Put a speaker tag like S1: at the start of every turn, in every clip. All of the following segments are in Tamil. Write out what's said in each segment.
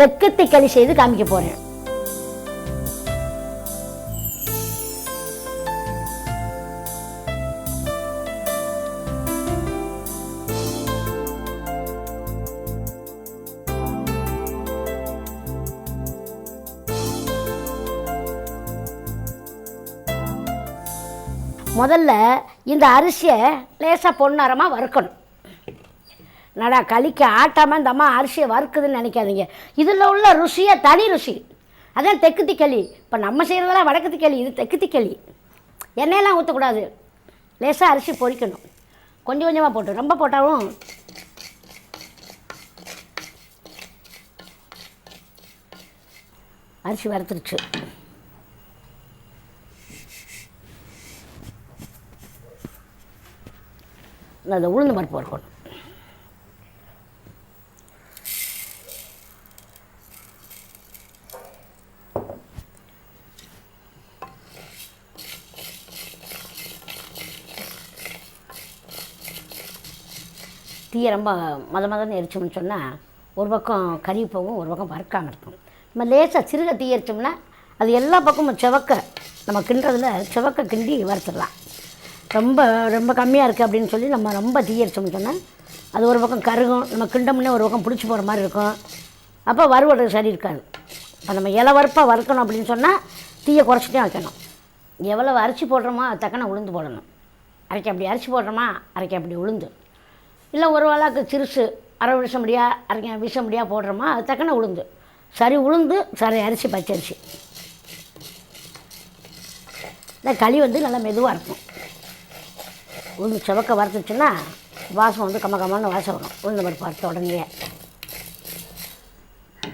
S1: தெற்கத்தி களி செய்து காமிக்க போகிறேன். முதல்ல இந்த அரிசியை லேசாக பொன்னரமாக வறுக்கணும். நடா களிக்கு ஆட்டாமல் இந்த அம்மா அரிசியை வறுக்குதுன்னு நினைக்காதீங்க. இதில் உள்ள ருசியை தனி ருசி. அதான் தெற்குத்தி களி. இப்போ நம்ம செய்கிறதெல்லாம் வடக்குத்தி களி, இது தெற்குத்தி களி. எண்ணெயெல்லாம் ஊற்றக்கூடாது, லேசாக அரிசி பொரிக்கணும். கொஞ்சம் கொஞ்சமாக போட்டு, ரொம்ப போட்டாலும் அரிசி வறுத்துருச்சு. அந்த உளுந்து பருப்பு வறுக்கணும். தீயை ரொம்ப மதன்னு எரிச்சோம்னு சொன்னால் ஒரு பக்கம் கறி போகும், ஒரு பக்கம் வறுக்காமல் இருக்கும். நம்ம லேசாக சிறுக தீ எரிச்சோம்னா அது எல்லா பக்கமும் செவக்க, நம்ம கிண்டுறதுல செவக்க கிண்டி வறுத்துடலாம். ரொம்ப ரொம்ப கம்மியாக இருக்குது அப்படின்னு சொல்லி நம்ம ரொம்ப தீ எரிச்சோம்னு சொன்னால் அது ஒரு பக்கம் கருகும், நம்ம கிண்டோம்னே ஒரு பக்கம் பிடிச்சி போகிற மாதிரி இருக்கும். அப்போ வறுவல் சரி இருக்காது. இப்போ நம்ம இலை வறுப்பாக வறுக்கணும் அப்படின்னு சொன்னால் தீயை குறைச்சிட்டே வைக்கணும். எவ்வளோ அரிசி போடுறோமோ அது தக்கன உளுந்து போடணும். அரைக்க அப்படி அரிசி போடுறோமா, அரைக்க அப்படி உளுந்து. இல்லை ஒரு வேளாக்கு சிறுசு அரை விஷம் முடியா அரைக்க விஷம் முடியா போடுறோமா அது தக்கன உளுந்து. சரி உளுந்து, சரி அரிசி, பச்சரிசி. இந்த களி நல்லா மெதுவாக இருக்கும். உளுந்து செவக்க வறுத்துச்சுன்னா வாசம் கம்மன்னு வாசம் வரும். உளுந்து பருப்பு வறுத்த உடனே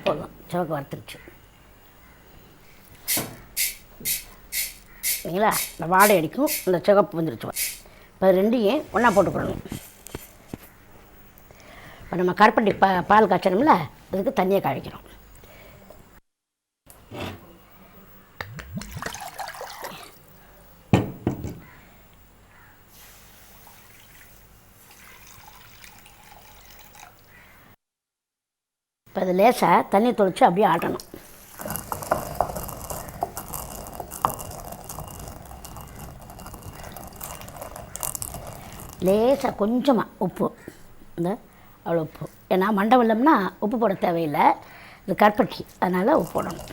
S1: போதும், செவக்க வறுத்துருச்சு இல்லைங்களா. இந்த வாடை அடிக்கும், இந்த சிவப்பு வந்துருச்சு. இப்போ ரெண்டையும் ஒன்றா போட்டுக்கணும். இப்போ நம்ம கருப்பட்டி பால் காய்ச்சணும்ல, அதுக்கு தண்ணியை காய்க்கிறோம். இப்போ அது லேசாக தண்ணி தொளித்து அப்படியே ஆட்டணும். லேசாக கொஞ்சமாக உப்பு, இந்த அவ்வளோ உப்பு. ஏன்னா மண்டை வெல்லம்னா உப்பு போட தேவையில்லை, இது கருப்பட்டி, அதனால் உப்பு போடணும்.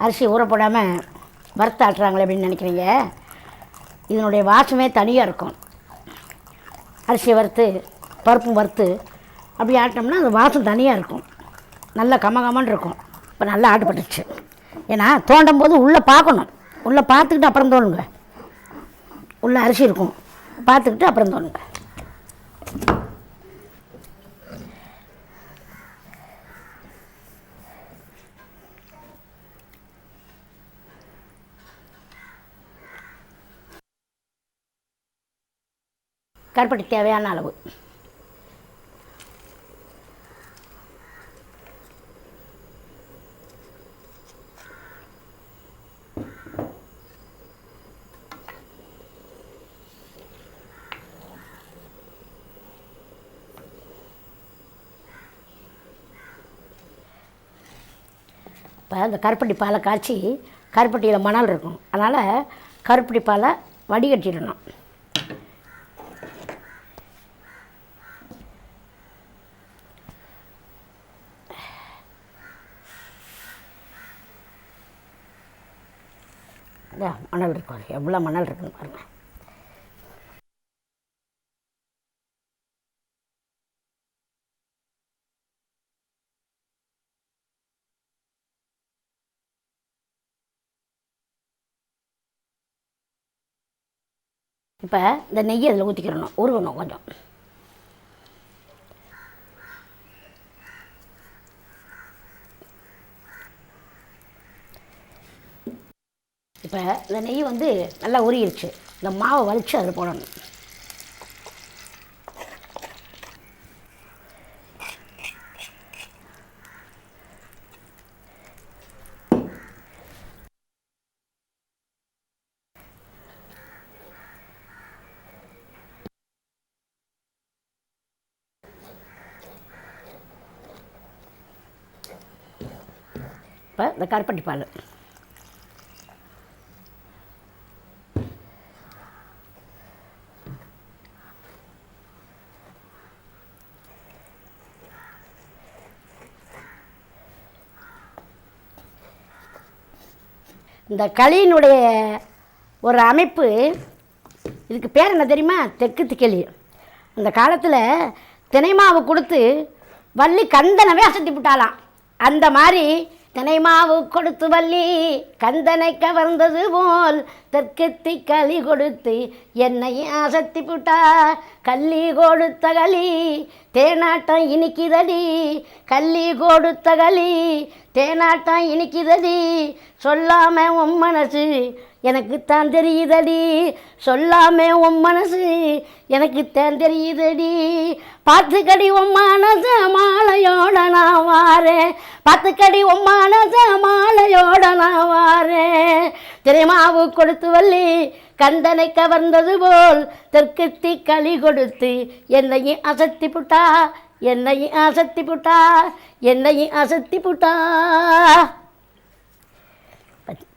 S1: அரிசி ஊற போடாமல் வறுத்து ஆட்டுறாங்களே அப்படின்னு நினைக்கிறீங்க. இதனுடைய வாசமே தனியாக இருக்கும். அரிசியை வறுத்து பருப்பும் வறுத்து அப்படி ஆட்டினோம்னா அந்த வாசம் தனியாக இருக்கும், நல்லா கமகமன்னு இருக்கும். இப்போ நல்லா ஆட்டுப்பட்டுச்சு. ஏன்னா தோண்டும் போது உள்ளே பார்க்கணும், உள்ளே பார்த்துக்கிட்டு அப்புறம் தோணுங்க. உள்ளே அரிசி இருக்கும், பார்த்துக்கிட்டு அப்புறம் தோணுங்க. கருப்பட்டி தேவையான அளவு. இப்போ இந்த கருப்பட்டி பாலை காய்ச்சி, கருப்பட்டியில் மணல் இருக்கும், அதனால் கருப்பட்டி பாலை வடிகட்டிடணும். மணல் இருக்கும், எவ்வளோ மணல் இருக்குன்னு பாருங்கள். இப்போ இந்த நெய்யை அதில் ஊற்றிக்கிறணும், உருகணும் கொஞ்சம். இப்போ இந்த நெய் நல்லா உருகிருச்சு. இந்த மாவை வலித்து அதில் போடணும். இப்போ இந்த கருப்பட்டி பால் இந்த களியினுடைய ஒரு அமைப்பு, இதுக்கு பேர் என்ன தெரியுமா? தெற்கத்தி களி. அந்த காலத்தில் தினைமாவு கொடுத்து வள்ளி கந்தனவே அசத்தி விட்டாலாம். அந்த மாதிரி தினைமாவு கொடுத்து வள்ளி கந்தனை கவர்ந்தது போல் தெற்கத்தி களி கொடுத்து என்னையும் அசத்தி விட்டா. கள்ளி கொடுத்த களி தேனாட்டம் இனிக்குதடி, கள்ளி கொடுத்த களி தேனாட்டம் இனிக்குதடி, சொல்லாம உன் மனசு எனக்குத்தான் தெரியுதடி, சொல்லாம உன் மனசு எனக்குத்தான் தெரியுதடி. பார்த்துக்கடி உன் மனச மாலையோட நான் வாரேன், பார்த்துக்கடி உன் மனச மாலையோட நான் வாரேன். திரைமாவு கொடுத்து வள்ளி கந்தனை கவர்ந்தது போல் தெற்கத்தி களி கொடுத்து என்னையும் அசத்தி புட்டா, என்னையும் அசத்தி புட்டா, என்னையும் அசத்தி புட்டா.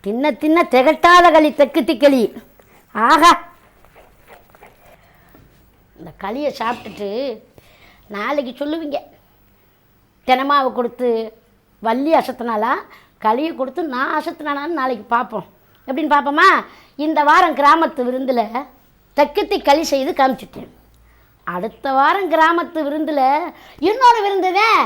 S1: தின்ன தின்ன திகட்டாத களி தெற்கத்தி களி. ஆகா, இந்த களியை சாப்பிட்டுட்டு நாளைக்கு சொல்லுவீங்க, தினமாவை கொடுத்து வள்ளி அசத்தினாலா களியை கொடுத்து நான் அசத்தினானான்னு நாளைக்கு பார்ப்போம். எப்படின்னு பார்ப்போமா? இந்த வாரம் கிராமத்து விருந்தில் தெற்கத்தி களி செய்து காமிச்சிட்டேன். அடுத்த வாரம் கிராமத்து விருந்தில் இன்னொரு விருந்துதான்.